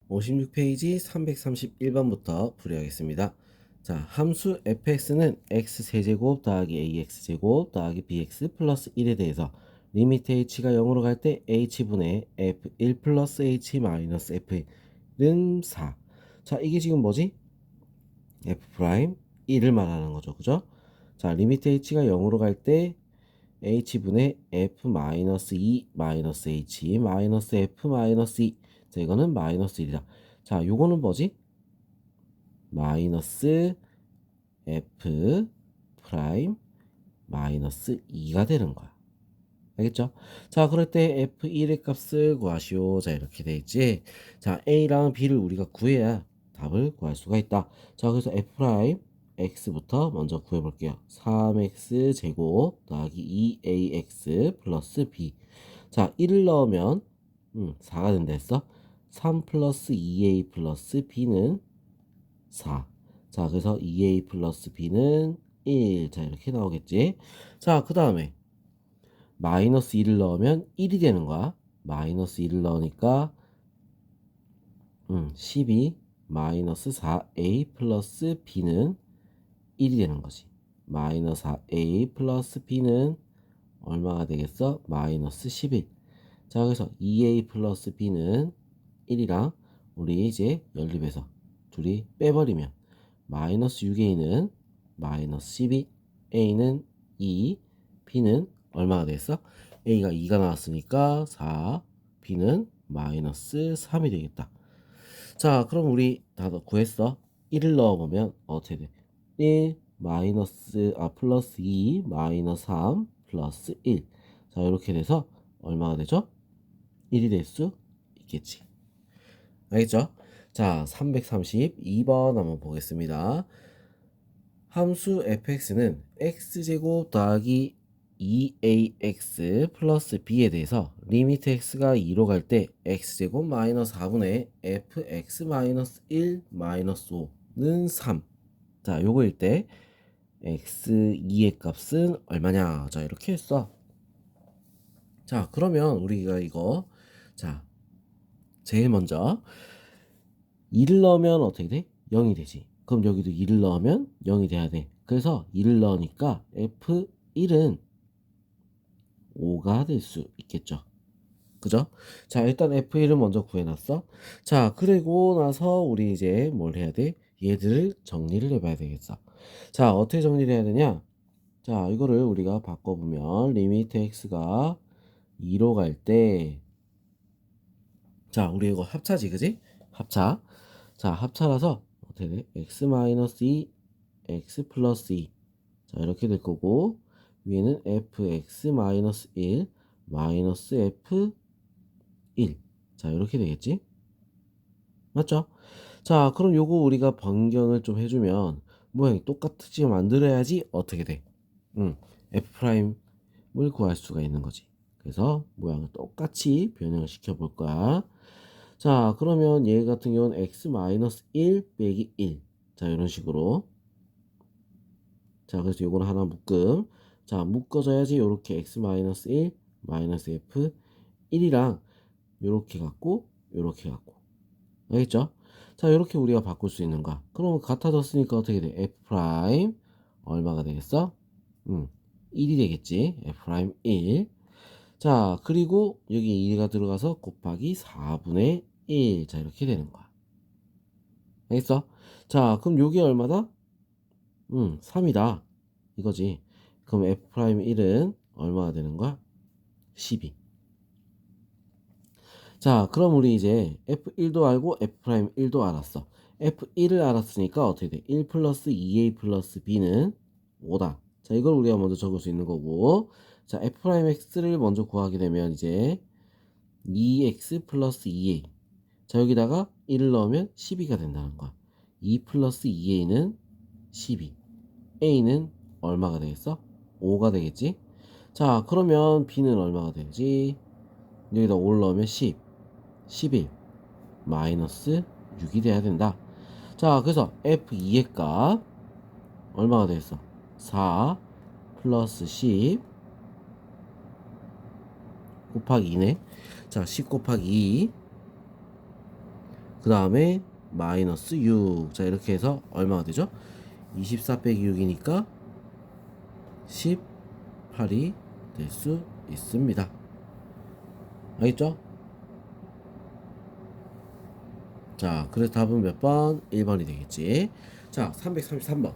56페이지 331번부터 풀이하겠습니다. 자, 함수 fx는 x세제곱 더하기 ax제곱 더하기 bx 플러스 1에 대해서 리미트 h가 0으로 갈 때 h분의 f1 플러스 h 마이너스 f는 4. 자, 이게 지금 뭐지? f 프라임 1을 말하는 거죠. 그죠? 자, 리미트 h가 0으로 갈 때 h분의 f 마이너스 2 마이너스 h 마이너스 f 마이너스 2. 자, 이거는 마이너스 1이다. 자, 요거는 뭐지? 마이너스 f 프라임 마이너스 2가 되는 거야. 알겠죠? 자, 그럴 때 f1의 값을 구하시오. 자, 이렇게 돼 있지. 자, a랑 b를 우리가 구해야 답을 구할 수가 있다. 자, 그래서 f 프라임 x부터 먼저 구해볼게요. 3x 제곱 더하기 2ax 플러스 b. 자, 1을 넣으면 4가 된다 했어. 3 플러스 2a 플러스 b는 4. 자, 그래서 2a 플러스 b는 1. 자, 이렇게 나오겠지. 자, 그 다음에 마이너스 1을 넣으면 1이 되는 거야. 마이너스 1을 넣으니까 12 마이너스 4a 플러스 b는 1이 되는 거지. 마이너스 4a 플러스 b는 얼마가 되겠어? 마이너스 11. 자, 그래서 2a 플러스 b는 1이랑 우리 이제 연립해서 둘이 빼버리면 마이너스 6a는 마이너스 12, a는 2, b는 얼마가 되겠어? a가 2가 나왔으니까 4, b는 마이너스 3이 되겠다. 자, 그럼 우리 다 구했어. 1을 넣어보면 어떻게 돼? 1 마이너스 플러스 2 마이너스 3 플러스 1. 자, 이렇게 돼서 얼마가 되죠? 1이 될 수 있겠지. 알겠죠? 자, 332번 한번 보겠습니다. 함수 fx는 x제곱 더하기 2ax 플러스 b에 대해서 리미트 x가 2로 갈 때 x제곱 마이너스 4분의 fx 마이너스 1 마이너스 5는 3. 자, 요거일 때 x2의 값은 얼마냐? 자, 이렇게 했어. 자, 그러면 우리가 이거 자, 제일 먼저 2를 넣으면 어떻게 돼? 0이 되지. 그럼 여기도 2를 넣으면 0이 돼야 돼. 그래서 2를 넣으니까 F1은 5가 될 수 있겠죠. 그죠? 자, 일단 F1은 먼저 구해놨어. 자, 그리고 나서 우리 이제 뭘 해야 돼? 얘들을 정리를 해봐야 되겠어. 자, 어떻게 정리를 해야 되냐? 자, 이거를 우리가 바꿔보면 리미트 x가 2로 갈 때, 자, 우리 이거 합차지, 그지? 합차. 자, 합차라서 어떻게 돼? x 마이너스 2, x 플러스 2. 자, 이렇게 될 거고 위에는 fx 마이너스 1 마이너스 f1. 자, 이렇게 되겠지? 맞죠? 자, 그럼 요거 우리가 변경을 좀 해주면 모양이 똑같이 만들어야지 어떻게 돼? f 프라임을 구할 수가 있는 거지. 그래서 모양을 똑같이 변형을 시켜볼 거야. 자, 그러면 얘 같은 경우는 x-1 빼기 1. 자, 이런 식으로. 자, 그래서 요거는 하나 묶음. 자, 묶어줘야지 요렇게 x-1 마이너스 f 1이랑 요렇게 갖고 요렇게 갖고. 알겠죠? 자, 요렇게 우리가 바꿀 수 있는 거야. 그러면 같아졌으니까 어떻게 돼? f 프라임 얼마가 되겠어? 1이 되겠지. f 프라임 1. 자, 그리고 여기 2가 들어가서 곱하기 4분의 1. 자, 이렇게 되는 거야. 알겠어? 자, 그럼 요게 얼마다? 3이다. 이거지. 그럼 f'1은 얼마가 되는 거야? 12. 자, 그럼 우리 이제 f1도 알고 f'1도 알았어. f1을 알았으니까 어떻게 돼? 1 플러스 2a 플러스 b는 5다. 자, 이걸 우리가 먼저 적을 수 있는 거고. 자, f'x를 먼저 구하게 되면 이제 2x 플러스 2a. 자, 여기다가 1을 넣으면 12가 된다는 거야. 2 플러스 2a는 12. a는 얼마가 되겠어? 5가 되겠지? 자, 그러면 b는 얼마가 되지? 여기다 5를 넣으면 10, 11, 마이너스 6이 돼야 된다. 자, 그래서 f2의 값 얼마가 되겠어? 4 플러스 10 곱하기 2네. 자, 10 곱하기 2 그 다음에 마이너스 6. 자, 이렇게 해서 얼마가 되죠? 24 빼기 6이니까 18이 될 수 있습니다. 알겠죠? 자, 그래서 답은 몇 번? 1번이 되겠지. 자, 333번.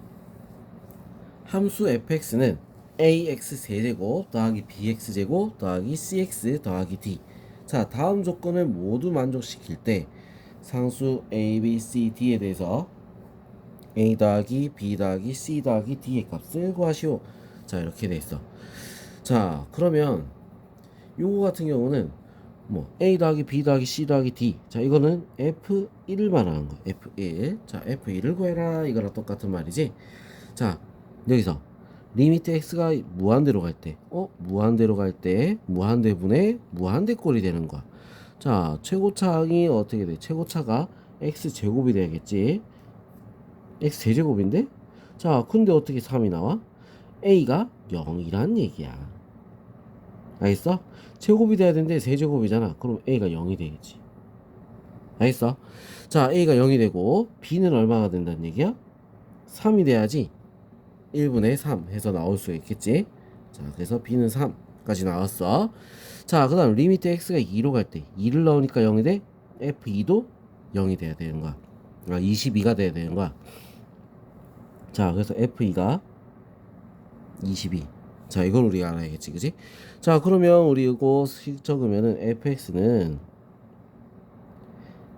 함수 fx는 ax 세제곱 더하기 bx제곱 더하기 cx 더하기 d. 자, 다음 조건을 모두 만족시킬 때 상수 a, b, c, d에 대해서 a 더하기 b 더하기 c 더하기 d의 값을 구하시오. 자, 이렇게 돼 있어. 자, 그러면 요거 같은 경우는 뭐 a 더하기 b 더하기 c 더하기 d. 자, 이거는 f1을 말하는 거. f1. 자, f1을 구해라. 이거랑 똑같은 말이지. 자, 여기서 리미트 x가 무한대로 갈 때, 무한대로 갈 때 무한대분의 무한대꼴이 되는 거야. 자, 최고차항이 어떻게 돼? 최고차가 x제곱이 돼야겠지. x제곱인데? 자, 근데 어떻게 3이 나와? a가 0이란 얘기야. 알겠어? 제곱이 돼야 되는데 세제곱이잖아. 그럼 a가 0이 되겠지. 알겠어? 자, a가 0이 되고 b는 얼마가 된다는 얘기야? 3이 돼야지 1분의 3 해서 나올 수 있겠지. 자, 그래서 b는 3까지 나왔어. 자, 그 다음 리미트 x가 2로 갈 때 2를 넣으니까 0이 돼. f2도 0이 돼야 되는 거야. 22가 돼야 되는 거야. 자, 그래서 f2가 22. 자, 이걸 우리가 알아야겠지, 그지? 자, 그러면 우리 이거 적으면은 fx는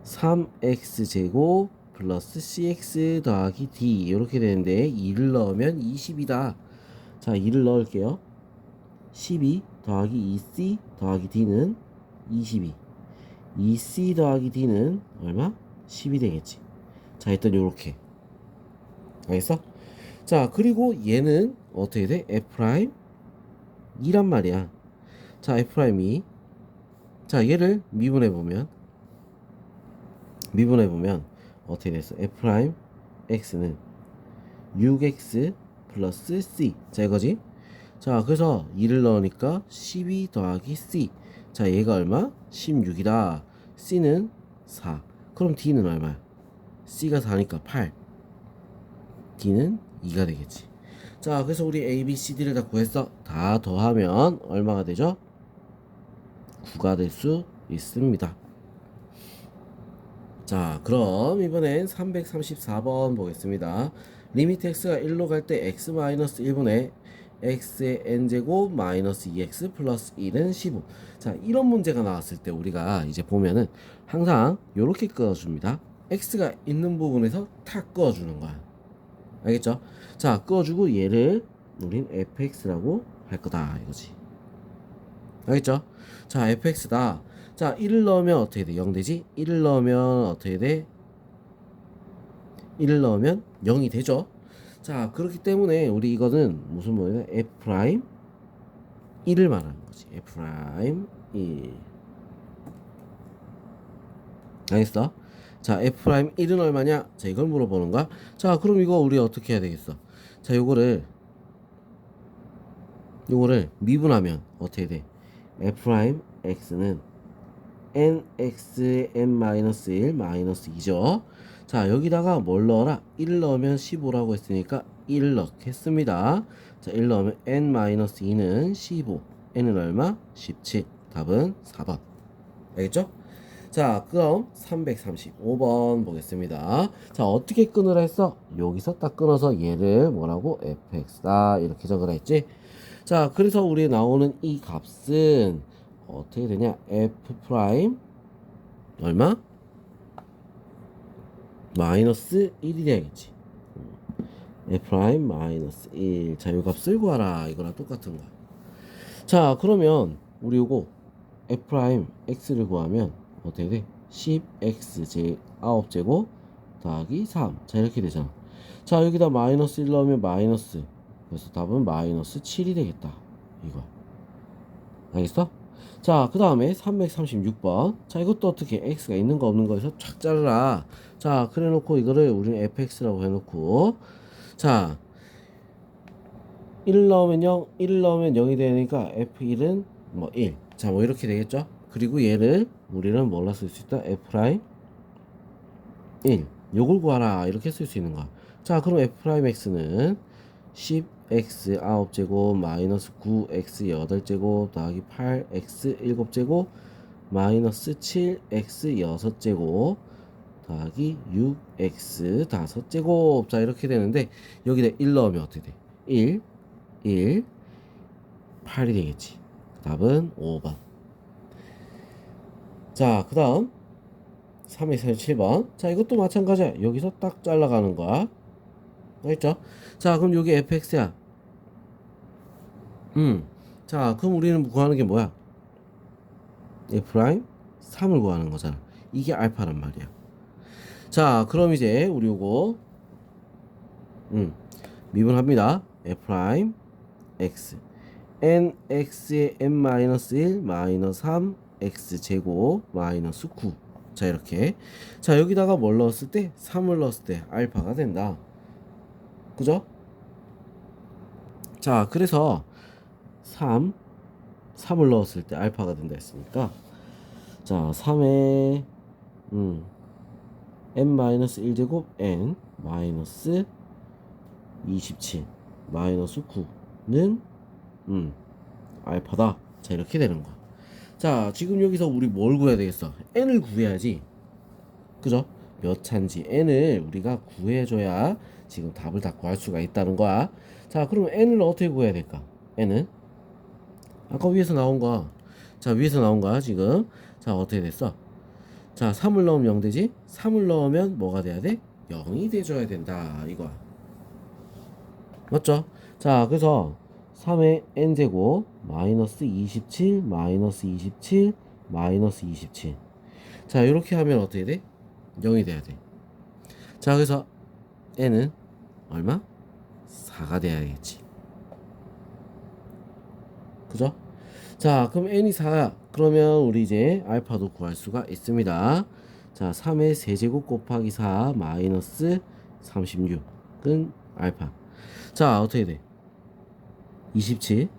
3x제곱 플러스 cx 더하기 d 이렇게 되는데 2를 넣으면 20이다. 자, 2를 넣을게요. 12 더하기 2c 더하기 d는 22. 2c 더하기 d는 얼마? 10이 되겠지. 자, 일단 요렇게. 알겠어? 자, 그리고 얘는 어떻게 돼? f' 2란 말이야. 자, f'2. 자, 얘를 미분해보면 어떻게 됐어? f' x는 6x 플러스 c. 자, 이거지? 자, 그래서 2를 넣으니까 12 더하기 c. 자, 얘가 얼마? 16이다. c는 4. 그럼 d는 얼마야? c가 4니까 8. d는 2가 되겠지. 자, 그래서 우리 a, b, c, d를 다 구했어. 다 더하면 얼마가 되죠? 9가 될 수 있습니다. 자, 그럼 이번엔 334번 보겠습니다. 리미트 x가 1로 갈 때 x-1분의 x의 n제곱 마이너스 2x 플러스 1은 15. 자, 이런 문제가 나왔을 때 우리가 이제 보면은 항상 이렇게 끄어줍니다. x가 있는 부분에서 탁 끄어주는 거야. 알겠죠? 자, 끄어주고 얘를 우린 fx라고 할 거다 이거지. 알겠죠? 자, fx다. 자, 1을 넣으면 어떻게 돼? 0 되지? 1을 넣으면 어떻게 돼? 1을 넣으면 0이 되죠? 자, 그렇기 때문에 우리 이거는 무슨 뭐냐? f' 1을 말하는 거지. f' 1. 알겠어? 자, f' 1은 얼마냐? 자, 이걸 물어보는 거야. 자, 그럼 이거 우리 어떻게 해야 되겠어? 자, 요거를 미분하면 어떻게 돼? f' x는 nx의 n-1 마이너스 2죠. 자, 여기다가 뭘 넣어라? 1 넣으면 15라고 했으니까 1 넣겠습니다. 자, 1 넣으면 n-2는 15. n은 얼마? 17. 답은 4번. 알겠죠? 자, 그럼 335번 보겠습니다. 자, 어떻게 끊으라 했어? 여기서 딱 끊어서 얘를 뭐라고? fx다 이렇게 적으라 했지? 자, 그래서 우리 나오는 이 값은 어떻게 되냐? f' 얼마? 마이너스 1이 돼야겠지. f' 마이너스 1. 자, 이 값을 구하라. 이거랑 똑같은 거야. 자, 그러면 우리 요거 f' x를 구하면 어떻게 돼? 10x 9제곱 더하기 3. 자, 이렇게 되잖아. 자, 여기다 마이너스 1 넣으면 마이너스. 그래서 답은 마이너스 7이 되겠다. 이거. 알겠어? 자, 그 다음에 336번. 자, 이것도 어떻게 x가 있는 거 없는 거에서 쫙 자르라. 자, 그래 놓고 이거를 우리는 fx라고 해놓고. 자, 1을 넣으면 0, 1을 넣으면 0이 되니까 f1은 뭐 1. 자, 뭐 이렇게 되겠죠? 그리고 얘를 우리는 뭘로 쓸 수 있다? f' 1 요걸 구하라 이렇게 쓸 수 있는 거야. 자 그럼 f'x는 10x 9제곱 마이너스 9x 8제곱 더하기 8x 7제곱 마이너스 7x 6제곱 더하기 6x 5제곱. 자 이렇게 되는데 여기다 1 넣으면 어떻게 돼? 1 8이 되겠지. 답은 5번. 자 그 다음 3에서 7번. 자 이것도 마찬가지야. 여기서 딱 잘라가는 거야. 알겠죠? 자 그럼 여기 fx야. 자 그럼 우리는 구하는 게 뭐야? f' 3을 구하는 거잖아. 이게 알파란 말이야. 자 그럼 이제 우리 요거 미분합니다. f' x nx의 n-1 마이너스 3 x제곱 마이너스 9. 자 이렇게. 자 여기다가 뭘 넣었을 때 3을 넣었을 때 알파가 된다. 그죠? 자 그래서 3을 넣었을 때 알파가 된다 했으니까 자 3에 n-1제곱 n-27 마이너스 9는 알파다. 자 이렇게 되는 거야. 자 지금 여기서 우리 뭘 구해야 되겠어? n을 구해야지. 그죠? 몇 차인지 n을 우리가 구해줘야 지금 답을 다 구할 수가 있다는 거야. 자 그럼 n을 어떻게 구해야 될까? n은 아까 위에서 나온 거야. 자 위에서 나온 거야 지금. 자 어떻게 됐어? 자 3을 넣으면 0 되지? 3을 넣으면 뭐가 돼야 돼? 0이 돼줘야 된다 이거야. 맞죠? 자 그래서 3의 n제곱 마이너스 27 마이너스 27 마이너스 27. 자 이렇게 하면 어떻게 돼? 0이 돼야 돼. 자 그래서 n은 얼마? 4가 돼야겠지. 그죠? 자 그럼 n이 4야. 그러면 우리 이제 알파도 구할 수가 있습니다. 자 3의 세제곱 곱하기 4 마이너스 36은 알파. 자 어떻게 돼? 27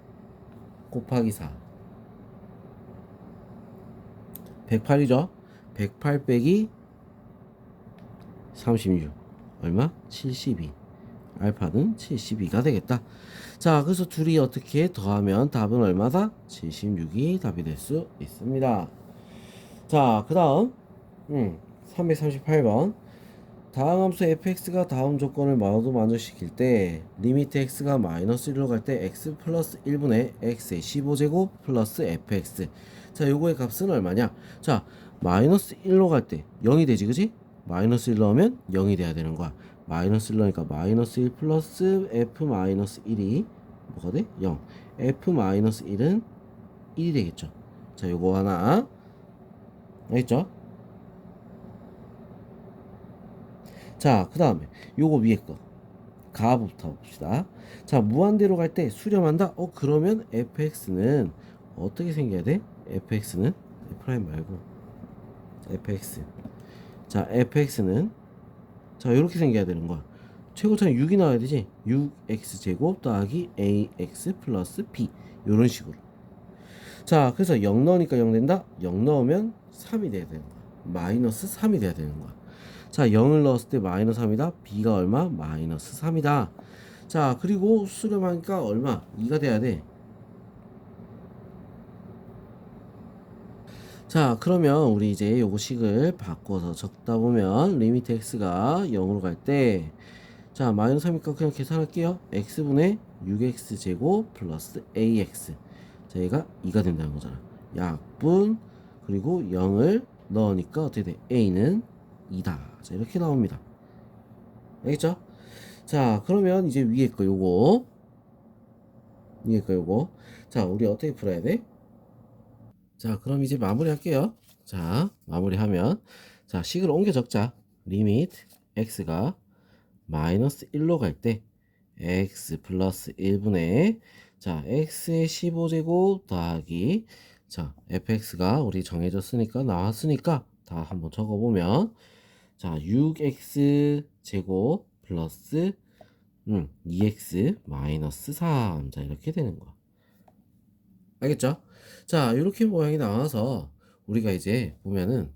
곱하기 4 108이죠? 108 빼기 36 얼마? 72. 알파는 72가 되겠다. 자 그래서 둘이 어떻게 더하면 답은 얼마다? 76이 답이 될 수 있습니다. 자 그 다음 338번. 다음 함수 fx가 다음 조건을 모두 만족시킬 때 리미트 x가 마이너스 1로 갈 때 x 플러스 1분의 x의 15제곱 플러스 fx. 자 요거의 값은 얼마냐? 자 마이너스 1로 갈 때 0이 되지 그지? 마이너스 1 넣으면 0이 돼야 되는 거야. 마이너스 1 넣으니까 마이너스 1 플러스 f 마이너스 1이 뭐가 돼? 0. f 마이너스 1은 1이 되겠죠. 자 요거 하나 알겠죠? 자 그 다음에 요거 위에 거 가부터 봅시다. 자 무한대로 갈 때 수렴한다. 그러면 fx는 어떻게 생겨야 돼? fx는 프라임 말고 fx. 자 fx는 자 이렇게 생겨야 되는 거야. 최고차는 6이 나와야 되지. 6x제곱 더하기 ax 플러스 b 요런 식으로. 자 그래서 0 넣으니까 0 된다. 0 넣으면 3이 돼야 되는 거야. 마이너스 3이 돼야 되는 거야. 자 0을 넣었을 때 마이너스 3이다. b가 얼마? 마이너스 3이다. 자 그리고 수렴하니까 얼마? 2가 돼야 돼. 자 그러면 우리 이제 요거 식을 바꿔서 적다 보면 리미트 x가 0으로 갈 때 자 마이너스 3이니까 그냥 계산할게요. x분의 6x 제곱 플러스 ax. 자 얘가 2가 된다는 거잖아. 약분 그리고 0을 넣으니까 어떻게 돼? a는 2다. 자 이렇게 나옵니다. 알겠죠? 자 그러면 이제 위에 거 요거 자 우리 어떻게 풀어야 돼? 자 그럼 이제 마무리 할게요. 자 마무리하면 자 식을 옮겨 적자. 리미트 x가 마이너스 1로 갈 때 x 플러스 1분의 자 x의 15제곱 더하기 자 fx가 우리 정해졌으니까 나왔으니까 다 한번 적어보면 자 6x 제곱 플러스 2x 마이너스 3. 자 이렇게 되는 거야. 알겠죠? 자 이렇게 모양이 나와서 우리가 이제 보면은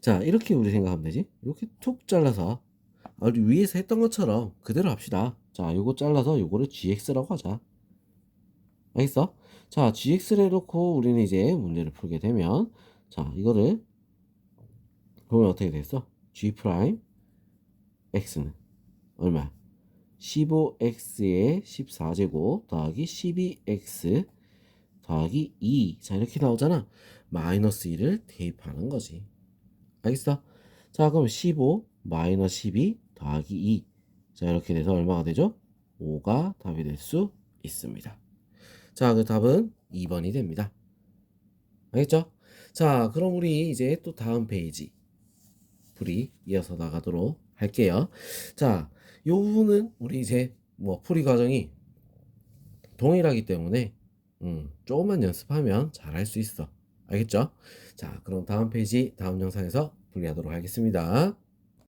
자, 이렇게 우리 생각하면 되지. 이렇게 툭 잘라서 우리 위에서 했던 것처럼 그대로 합시다. 자, 요거 잘라서 요거를 gx라고 하자. 알겠어? 자, gx를 해놓고 우리는 이제 문제를 풀게 되면, 자, 이거를 그러면 어떻게 됐어? g 프라임 x는 얼마? 15x의 14제곱 더하기 12x 더하기 2. 자, 이렇게 나오잖아. 마이너스 1을 대입하는 거지. 알겠어? 자, 그럼 15 마이너스 12 더하기 2. 자, 이렇게 돼서 얼마가 되죠? 5가 답이 될 수 있습니다. 자, 그 답은 2번이 됩니다. 알겠죠? 자, 그럼 우리 이제 또 다음 페이지 풀이 이어서 나가도록 할게요. 자, 요 부분은 우리 이제 뭐 풀이 과정이 동일하기 때문에 조금만 연습하면 잘 할 수 있어. 알겠죠? 자, 그럼 다음 페이지 다음 영상에서 풀이하도록 하겠습니다.